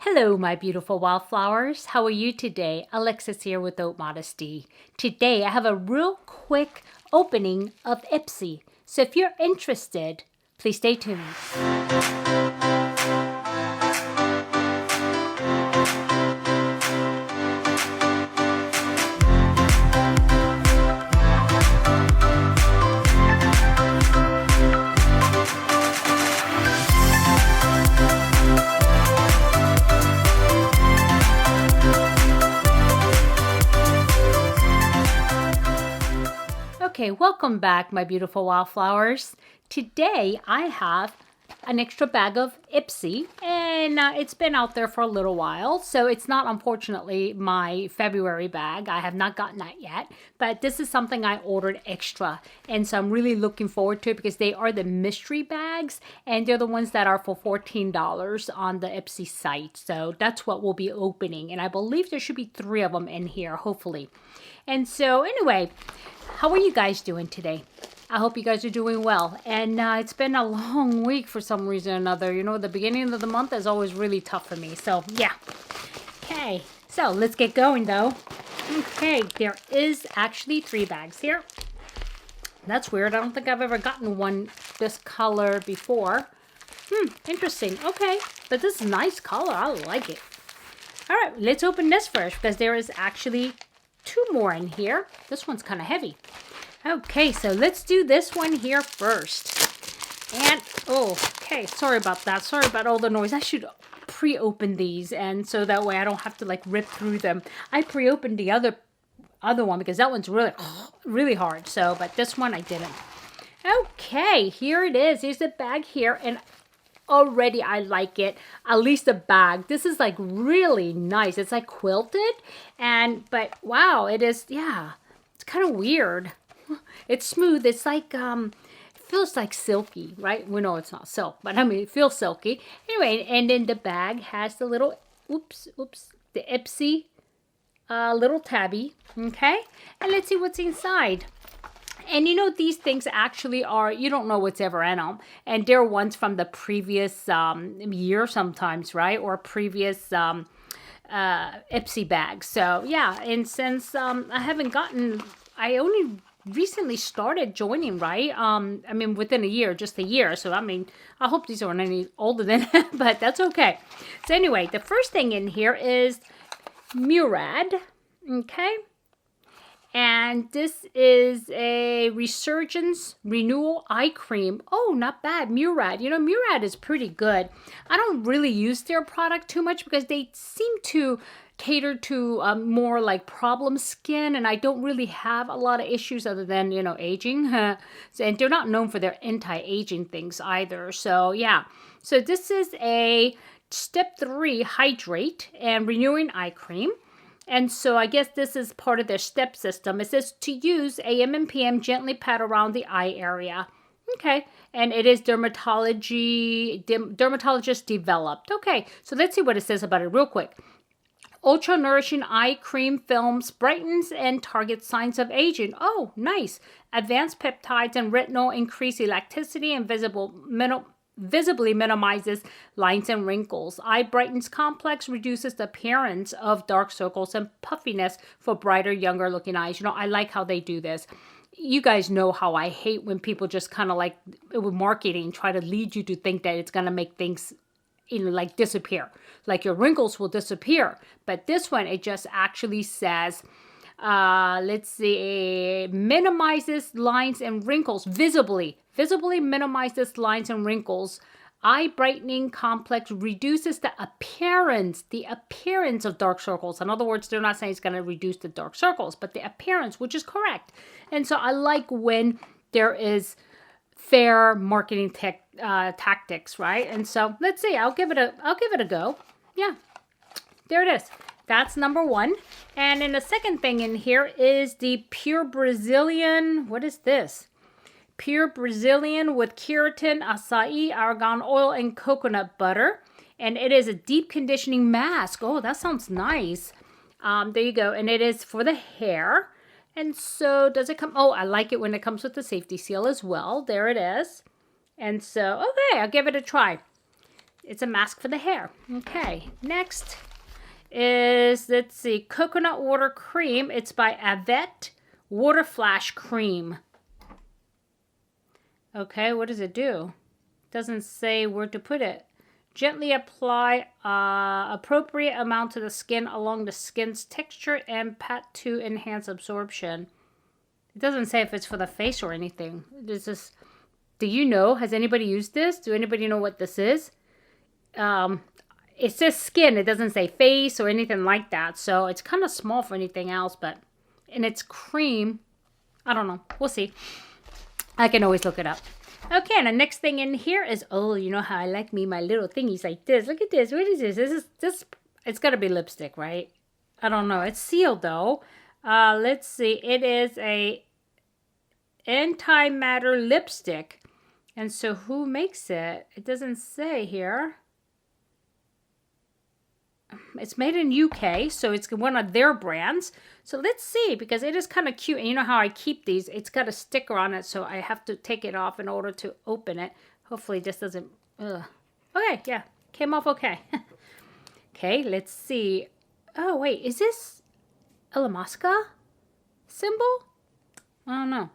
Hello, my beautiful wildflowers. How are you today? Alexis here with Haute Modesty. Today, I have a real quick opening of IPSY. So if you're interested, please stay tuned. Okay, welcome back, my beautiful wildflowers. Today, I have an extra bag of IPSY, and it's been out there for a little while, so it's not, unfortunately, my February bag. I have not gotten that yet, but this is something I ordered extra, and so I'm really looking forward to it because they are the mystery bags, and they're the ones that are for $14 on the IPSY site, so that's what we'll be opening, and I believe there should be 3 of them in here, hopefully. And so, anyway, how are you guys doing today? I hope you guys are doing well. And it's been a long week for some reason or another. You know, the beginning of the month is always really tough for me. So, yeah. Okay. So, let's get going, though. Okay. There is actually 3 bags here. That's weird. I don't think I've ever gotten one this color before. Interesting. Okay. But this is a nice color. I like it. All right. Let's open this first because there is actually 2 more in here. This one's kind of heavy. Okay, so let's do this one here first. And, okay, sorry about that. Sorry about all the noise. I should pre-open these, and so that way I don't have to, like, rip through them. I pre-opened the other one because that one's really hard. So, but this one I didn't. Okay, here it is. Here's the bag here, and already I like it. At least the bag. This is like really nice. It's like quilted, but wow, it is. Yeah, it's kind of weird. It's smooth. It's like it feels like silky, right? We know it's not silk, but I mean it feels silky. Anyway, and then the bag has the little the IPSY little tabby. Okay, and let's see what's inside. And you know, these things actually are, you don't know what's ever in them. And they're ones from the previous year sometimes, right? Or previous IPSY bags. So, yeah. And since I only recently started joining, right? I mean, within a year, just a year. So, I mean, I hope these aren't any older than that, but that's okay. So, anyway, the first thing in here is Murad. Okay. And this is a Resurgence Renewal Eye Cream. Oh, not bad. Murad. You know, Murad is pretty good. I don't really use their product too much because they seem to cater to more like problem skin. And I don't really have a lot of issues other than, you know, aging. And they're not known for their anti-aging things either. So, yeah. So this is a Step 3 Hydrate and Renewing Eye Cream. And so I guess this is part of their step system. It says to use AM and PM, gently pat around the eye area. Okay. And it is dermatologist developed. Okay. So let's see what it says about it real quick. Ultra nourishing eye cream films, brightens and targets signs of aging. Oh, nice. Advanced peptides and retinol increase elasticity and visibly minimizes lines and wrinkles. Eye brightens complex, reduces the appearance of dark circles and puffiness for brighter, younger looking eyes. You know, I like how they do this. You guys know how I hate when people just kind of like with marketing try to lead you to think that it's going to make things, you know, like disappear. Like your wrinkles will disappear. But this one, it just actually says, let's see, minimizes lines and wrinkles visibly minimizes lines and wrinkles. Eye brightening complex reduces the appearance of dark circles. In other words, they're not saying it's going to reduce the dark circles, but the appearance, which is correct. And so I like when there is fair marketing tactics, right? And so let's see. I'll give it a go. Yeah, there it is. That's number 1. And then the second thing in here is the Pure Brazilian. What is this? Pure Brazilian with keratin, acai, argan oil, and coconut butter. And it is a deep conditioning mask. Oh, that sounds nice. There you go. And it is for the hair. And so does it come? Oh, I like it when it comes with the safety seal as well. There it is. And so, okay, I'll give it a try. it's a mask for the hair. Okay, next is, let's see, Coconut Water Cream. It's by Avette Water Flash Cream. Okay, what does it do? Doesn't say where to put it. Gently apply appropriate amount to the skin along the skin's texture and pat to enhance absorption. It doesn't say if it's for the face or anything. This is, do you know? Has anybody used this? Do anybody know what this is? It says skin. It doesn't say face or anything like that. So it's kind of small for anything else, but, and it's cream. I don't know. We'll see. I can always look it up. Okay, and the next thing in here is, oh, you know how I like me, my little thingies like this. Look at this. What is this? This, it's got to be lipstick, right? I don't know. It's sealed though. Let's see. It is a anti-matter lipstick. And so who makes it? It doesn't say here. It's made in UK, so it's one of their brands. So let's see, because it is kind of cute. And you know how I keep these? It's got a sticker on it, so I have to take it off in order to open it. Hopefully this doesn't... Ugh. Okay, yeah. Came off okay. Okay, let's see. Oh, wait. Is this a La Mosca symbol? I don't know.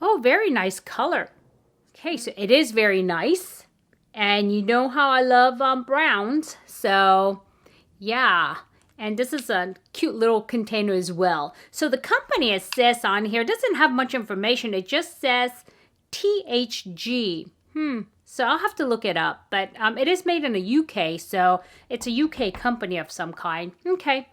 Oh, very nice color. Okay, so it is very nice. And you know how I love browns, so... yeah, and this is a cute little container as well. So the company, it says on here, doesn't have much information. It just says THG. So I'll have to look it up. But it is made in the UK, so it's a UK company of some kind. Okay.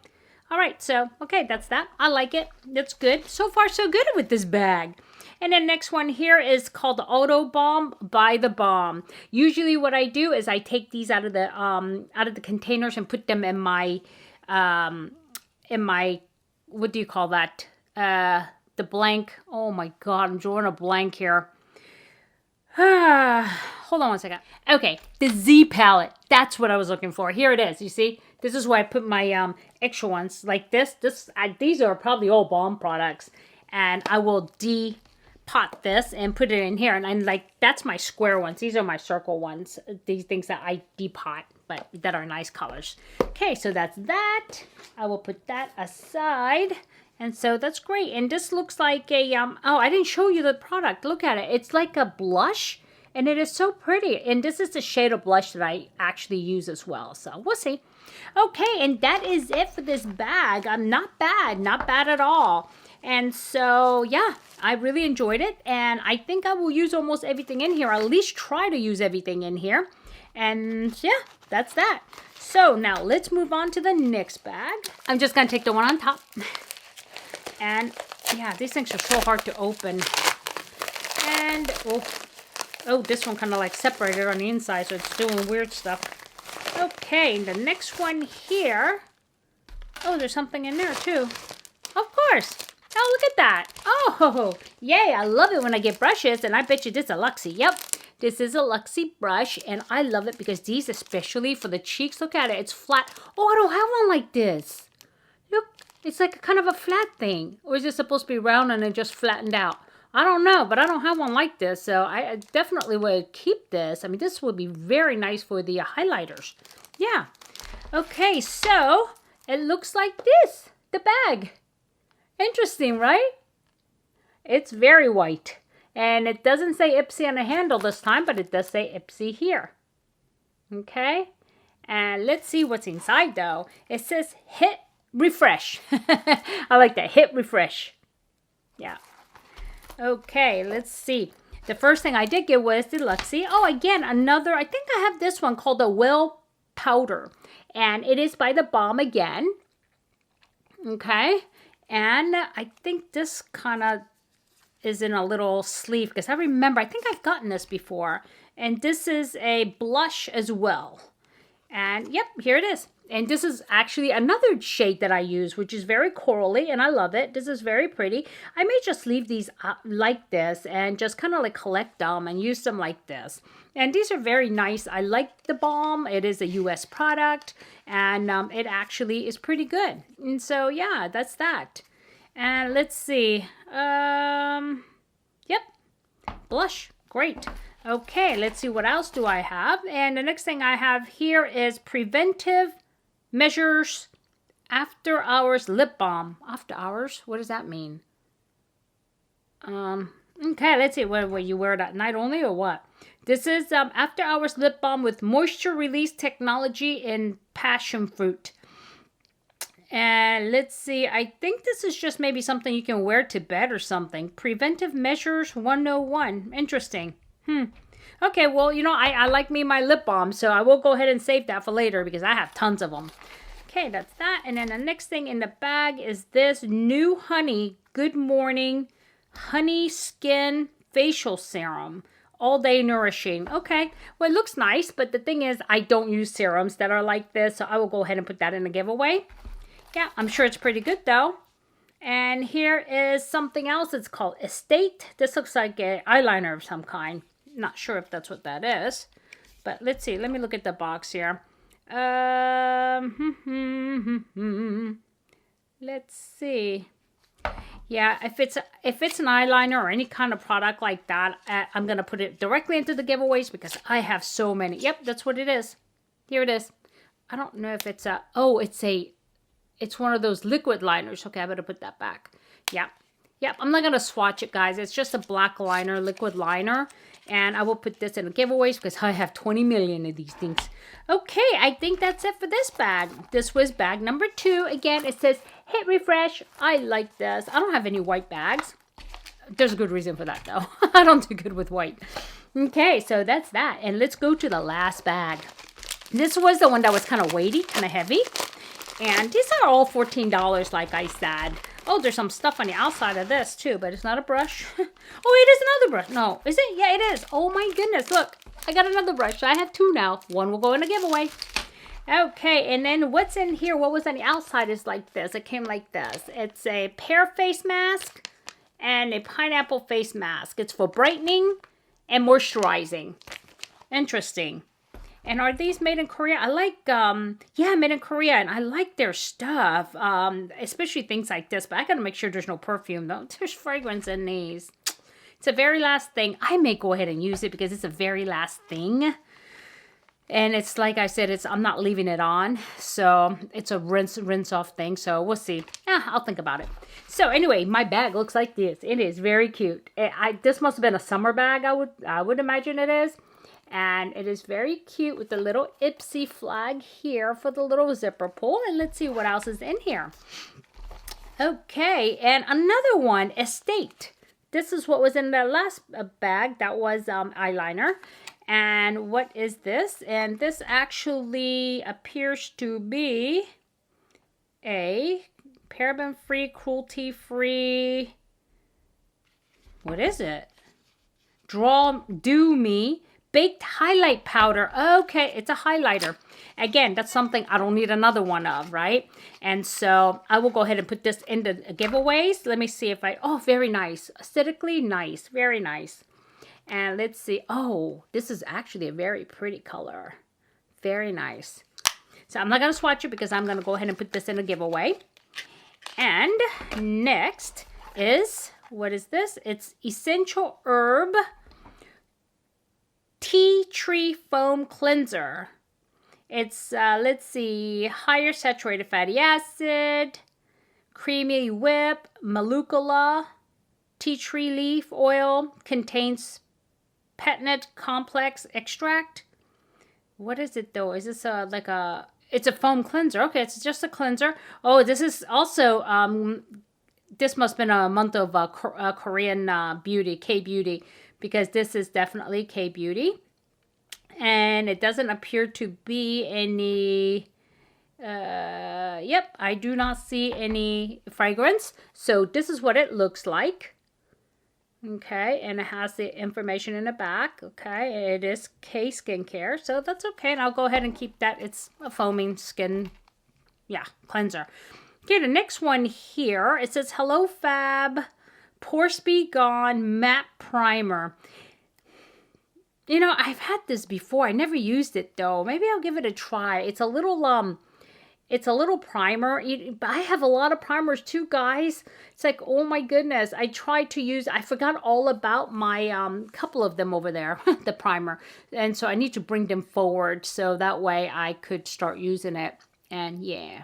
All right, so, okay, that's that. I like it. That's good. So far, so good with this bag. And then next one here is called the Auto Balm by the Balm. Usually what I do is I take these out of the containers and put them in my what do you call that? The blank. Oh my God, I'm drawing a blank here. Hold on one second. Okay, the Z palette. That's what I was looking for. Here it is. You see? This is where I put my extra ones like this. These are probably all Balm products. And I will pot this and put it in here. And I'm like, that's my square ones. These are my circle ones. These things that I depot, but that are nice colors. Okay, so that's that. I will put that aside. And so that's great. And this looks like a, oh, I didn't show you the product. Look at it. It's like a blush. And it is so pretty. And this is the shade of blush that I actually use as well. So we'll see. Okay, and that is it for this bag. Not bad. Not bad at all. And so, yeah, I really enjoyed it. And I think I will use almost everything in here. At least try to use everything in here. And yeah, that's that. So now let's move on to the next bag. I'm just going to take the one on top. And yeah, these things are so hard to open. And, oh, this one kind of like separated on the inside, so it's doing weird stuff. Okay, the next one here. Oh, there's something in there too. Of course. Oh, look at that. Oh, yay. I love it when I get brushes, and I bet you this is a Luxie. Yep, this is a Luxie brush, and I love it because these, especially for the cheeks, look at it. It's flat. Oh, I don't have one like this. Look, it's like a kind of a flat thing. Or is it supposed to be round and then just flattened out? I don't know, but I don't have one like this, so I definitely would keep this. I mean, this would be very nice for the highlighters. Yeah. Okay, so it looks like this, the bag. Interesting, right? It's very white. And it doesn't say IPSY on the handle this time, but it does say IPSY here. Okay? And let's see what's inside, though. It says hit refresh. I like that. Hit refresh. Yeah. Okay, let's see. The first thing I did get was the Luxie. Oh, again, another. I think I have this one called the Well Powder. And it is by the Balm again. Okay. And I think this kind of is in a little sleeve because I remember, I think I've gotten this before. And this is a blush as well. And yep, here it is. And this is actually another shade that I use, which is very corally, and I love it. This is very pretty. I may just leave these like this and just kind of like collect them and use them like this. And these are very nice. I like the Balm. It is a US product, and it actually is pretty good. And so, yeah, that's that. And let's see. Yep, blush. Great. Okay, let's see what else do I have. And the next thing I have here is Preventive Measures After Hours Lip Balm. After hours? What does that mean? Okay, let's see. What you wear it at night only or what? This is After Hours Lip Balm with Moisture Release Technology in Passion Fruit. And let's see. I think this is just maybe something you can wear to bed or something. Preventive Measures 101. Interesting. Okay, well, you know, I like me my lip balm, so I will go ahead and save that for later because I have tons of them. Okay, that's that. And then the next thing in the bag is this New Honey Good Morning Honey Skin Facial Serum. All Day Nourishing. Okay, well, it looks nice, but the thing is, I don't use serums that are like this, so I will go ahead and put that in the giveaway. Yeah, I'm sure it's pretty good, though. And here is something else. It's called Estate. This looks like an eyeliner of some kind. Not sure if that's what that is, but let's see. Let me look at the box here. Let's see. Yeah, if it's an eyeliner or any kind of product like that, I'm gonna put it directly into the giveaways because I have so many. Yep, that's what it is. Here it is. I don't know if it's it's one of those liquid liners. Okay, I better put that back. Yeah. Yep, I'm not going to swatch it, guys. It's just a black liner, liquid liner. And I will put this in the giveaways because I have 20 million of these things. Okay, I think that's it for this bag. This was bag number 2. Again, it says, hit refresh. I like this. I don't have any white bags. There's a good reason for that, though. I don't do good with white. Okay, so that's that. And let's go to the last bag. This was the one that was kind of weighty, kind of heavy. And these are all $14, like I said. Oh, there's some stuff on the outside of this, too, but it's not a brush. Oh, it is another brush. No, is it? Yeah, it is. Oh, my goodness. Look, I got another brush. I have 2 now. One will go in a giveaway. Okay, and then what's in here? What was on the outside is like this. It came like this. It's a pear face mask and a pineapple face mask. It's for brightening and moisturizing. Interesting. And are these made in Korea? I like, yeah, made in Korea, and I like their stuff, especially things like this. But I gotta make sure there's no perfume, though. There's fragrance in these. It's a very last thing. I may go ahead and use it because it's a very last thing. And it's like I said, I'm not leaving it on. So it's a rinse off thing. So we'll see. Yeah, I'll think about it. So anyway, my bag looks like this. It is very cute. This must have been a summer bag, I would imagine it is. And it is very cute with the little IPSY flag here for the little zipper pull. And let's see what else is in here. Okay, and another one, Estate. This is what was in the last bag. That was eyeliner. And what is this? And this actually appears to be a paraben-free, cruelty-free, what is it? Do Me Baked Highlight Powder. Okay, it's a highlighter. Again, that's something I don't need another one of, right? And so I will go ahead and put this into giveaways. Let me see if oh, very nice. Aesthetically nice. Very nice. And let's see. Oh, this is actually a very pretty color. Very nice. So I'm not going to swatch it because I'm going to go ahead and put this in a giveaway. And next is, what is this? It's Essential Herb Tea Tree Foam Cleanser. It's, let's see, higher saturated fatty acid, creamy whip, manuka, tea tree leaf oil, contains patented complex extract. What is it though? Is this it's a foam cleanser. Okay, it's just a cleanser. Oh, this is also, this must have been a month of Korean beauty, K-beauty, because this is definitely K-beauty. And it doesn't appear to be any, yep, I do not see any fragrance. So this is what it looks like. Okay, and it has the information in the back. Okay, it is K Skincare, so that's okay. And I'll go ahead and keep that. It's a foaming skin, yeah, cleanser. Okay, the next one here, it says Hello Fab Pore Speed Gone Matte Primer. You know, I've had this before. I never used it though. Maybe I'll give it a try. It's a little It's a little primer. I have a lot of primers too, guys. It's like, oh my goodness. I tried to use, I forgot all about my couple of them over there, the primer. And so I need to bring them forward so that way I could start using it. And yeah.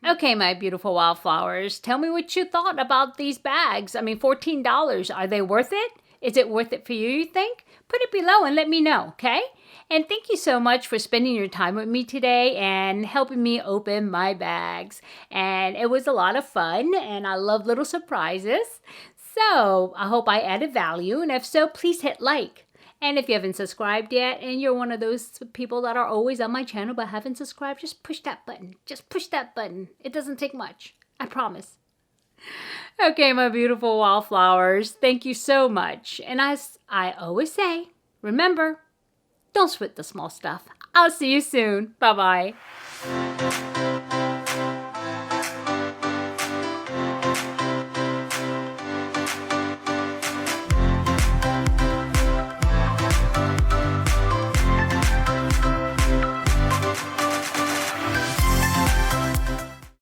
Okay, my beautiful wildflowers, tell me what you thought about these bags. I mean, $14. Are they worth it? Is it worth it for you, you think? Put it below and let me know, okay? And thank you so much for spending your time with me today and helping me open my bags. And it was a lot of fun, and I love little surprises. So I hope I added value, and if so, please hit like. And if you haven't subscribed yet, and you're one of those people that are always on my channel but haven't subscribed, just push that button. Just push that button. It doesn't take much. I promise. Okay, my beautiful wildflowers, thank you so much. And as I always say, remember, don't sweat the small stuff. I'll see you soon. Bye-bye.